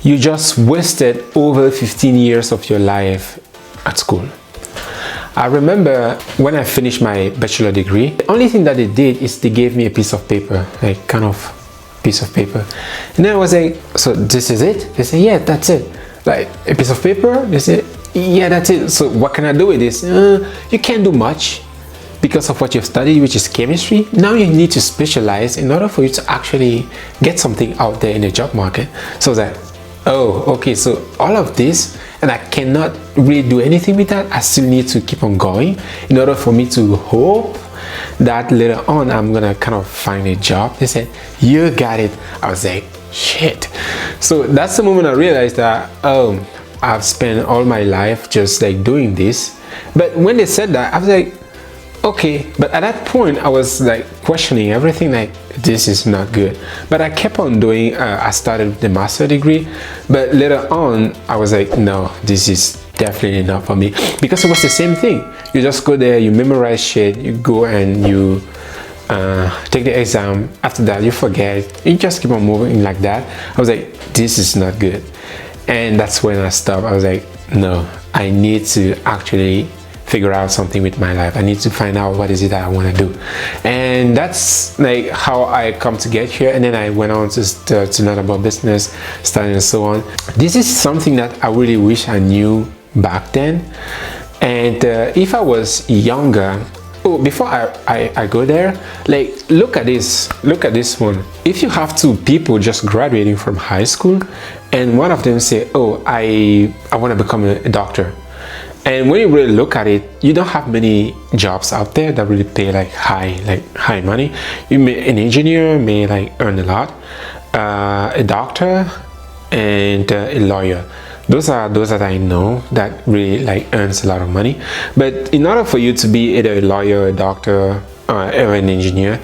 you just wasted over 15 years of your life at school. I remember when I finished my bachelor degree, the only thing that they did is they gave me a piece of paper, like kind of piece of paper. And then I was like, so this is it? They said, yeah, that's it. Like a piece of paper? They said, yeah, that's it. So what can I do with this? You can't do much because of what you've studied, which is chemistry. Now you need to specialize in order for you to actually get something out there in the job market. So I was like, oh, okay, so all of this, and I cannot really do anything with that. I still need to keep on going in order for me to hope that later on I'm gonna kind of find a job. They said, you got it. I was like, shit. So that's the moment I realized that, oh, I've spent all my life just like doing this. But when they said that, I was like, okay. But at that point I was like questioning everything, like this is not good. But I kept on doing, I started the master degree, but later on I was like, no, this is definitely not for me, because it was the same thing. You just go there, you memorize shit, you go and you take the exam. After that you forget, you just keep on moving like that. I was like, this is not good. And that's when I stopped. I was like, no, I need to actually figure out something with my life. I need to find out what is it that I want to do. And that's like how I come to get here. And then I went on to learn about business, studying and so on. This is something that I really wish I knew back then. And if I was younger, before I go there, like look at this one. If you have two people just graduating from high school and one of them say, oh, I want to become a doctor, and when you really look at it, you don't have many jobs out there that really pay like high money. An engineer may like earn a lot, a doctor and a lawyer. Those are that I know that really like earns a lot of money. But in order for you to be either a lawyer, a doctor, or an engineer,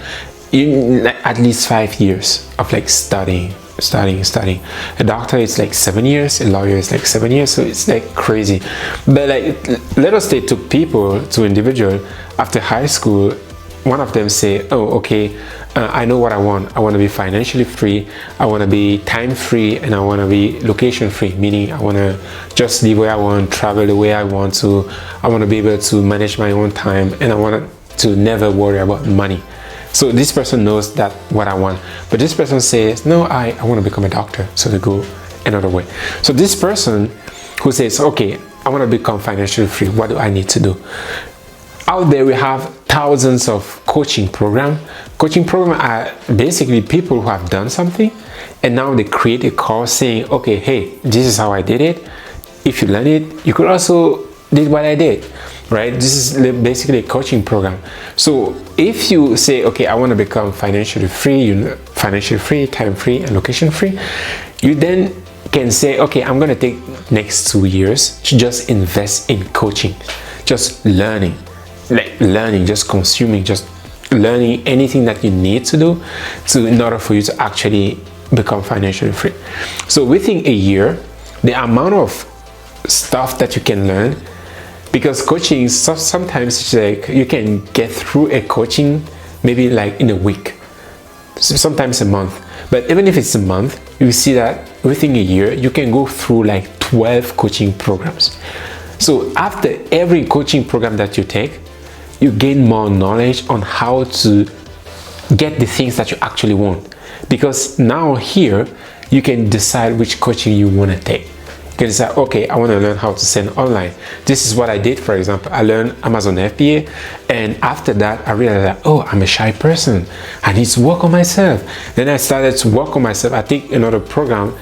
you like at least 5 years of like studying. A doctor is like 7 years, a lawyer is like 7 years, so it's like crazy. But like, let us say to individual after high school, one of them say, oh, okay, I know what I want to be financially free, I want to be time free, and I want to be location free, meaning I want to just live where I want, travel the way I want to, I want to be able to manage my own time, and I want to never worry about money. So this person knows that what I want, but this person says, no, I want to become a doctor, so they go another way. So this person who says, okay, I want to become financially free, what do I need to do? Out there we have thousands of coaching programs. Coaching programs are basically people who have done something and now they create a course saying, okay, hey, this is how I did it. If you learn it, you could also did what I did, right? This is basically a coaching program. So if you say, okay, I want to become financially free, time free, and location free, you then can say, okay, I'm going to take next 2 years to just invest in coaching, just learning, just consuming, just learning anything that you need to do in order for you to actually become financially free. So within a year, the amount of stuff that you can learn, because coaching sometimes it's like you can get through a coaching maybe like in a week, sometimes a month. But even if it's a month, you see that within a year you can go through like 12 coaching programs. So after every coaching program that you take, you gain more knowledge on how to get the things that you actually want, because now here you can decide which coaching you want to take. You can decide, okay, I want to learn how to sell online. This is what I did. For example, I learned Amazon FBA, and after that I realized that, oh, I'm a shy person, I need to work on myself. Then I started to work on myself. I take another program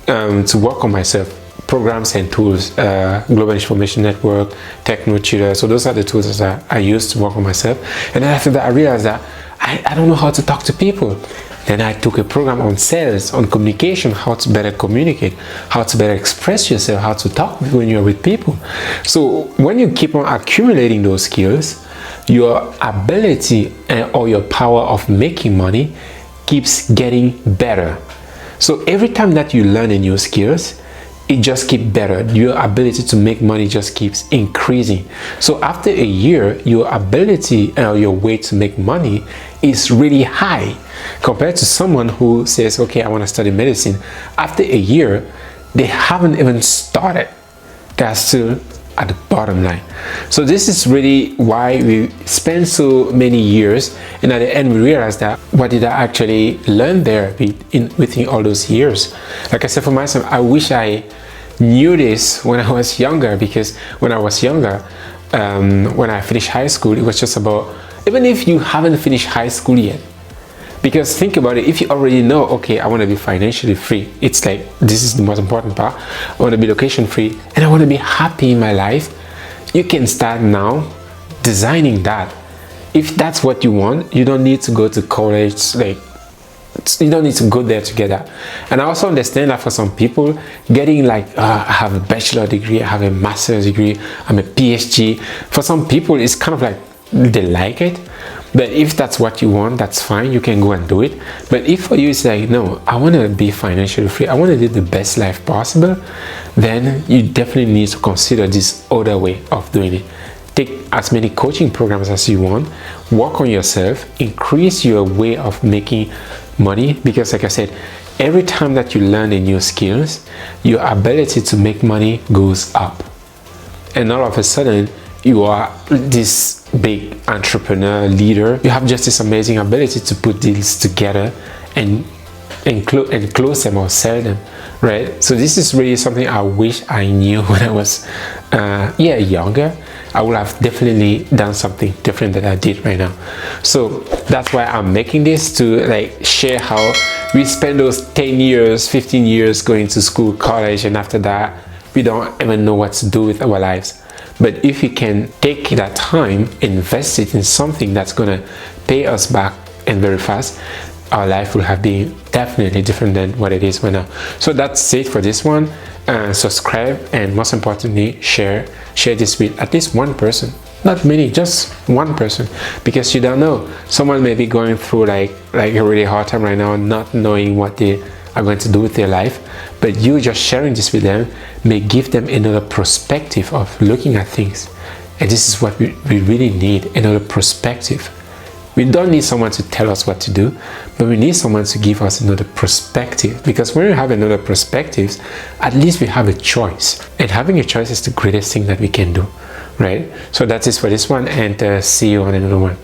to work on myself, programs and tools, Global Information Network, TechnoTutor. So those are the tools that I use to work on myself. And then after that I realized that I don't know how to talk to people. Then I took a program on sales, on communication, how to better communicate, how to better express yourself, how to talk when you're with people. So when you keep on accumulating those skills, your ability or your power of making money keeps getting better. So every time that you learn a new skills, it just keeps better. Your ability to make money just keeps increasing. So after a year, your ability or your way to make money is really high compared to someone who says, okay, I want to study medicine. After a year, they haven't even started. They are still at the bottom line. So this is really why we spend so many years, and at the end we realize that what did I actually learn there within all those years. Like I said, for myself, I wish I knew this when I was younger, because when I was younger, when I finished high school, it was just about, even if you haven't finished high school yet, because think about it, if you already know, okay, I want to be financially free, it's like, this is the most important part, I want to be location free and I want to be happy in my life, you can start now designing that. If that's what you want, you don't need to go to college, like you don't need to go there together. And I also understand that for some people, getting like, I have a bachelor degree, I have a master's degree, I'm a PhD, for some people it's kind of like, they like it. But if that's what you want, that's fine, you can go and do it. But if for you it's like, no, I want to be financially free, I want to live the best life possible, then you definitely need to consider this other way of doing it. Take as many coaching programs as you want, work on yourself, increase your way of making money, because like I said, every time that you learn a new skills, your ability to make money goes up. And all of a sudden, you are this big entrepreneur leader. You have just this amazing ability to put deals together and close them or sell them, right? So this is really something I wish I knew when I was younger. I would have definitely done something different than I did right now. So that's why I'm making this, to like share how we spend those 10 years, 15 years going to school, college, and after that we don't even know what to do with our lives. But if we can take that time, invest it in something that's gonna pay us back and very fast, our life will have been definitely different than what it is right now. So that's it for this one. Subscribe, and most importantly, share this with at least one person. Not many, just one person, because you don't know, someone may be going through like a really hard time right now, not knowing what they are going to do with their life, but you just sharing this with them may give them another perspective of looking at things. And this is what we really need, another perspective. We don't need someone to tell us what to do, but we need someone to give us another perspective, because when we have another perspective, at least we have a choice, and having a choice is the greatest thing that we can do, right? So that's it for this one, and see you on another one.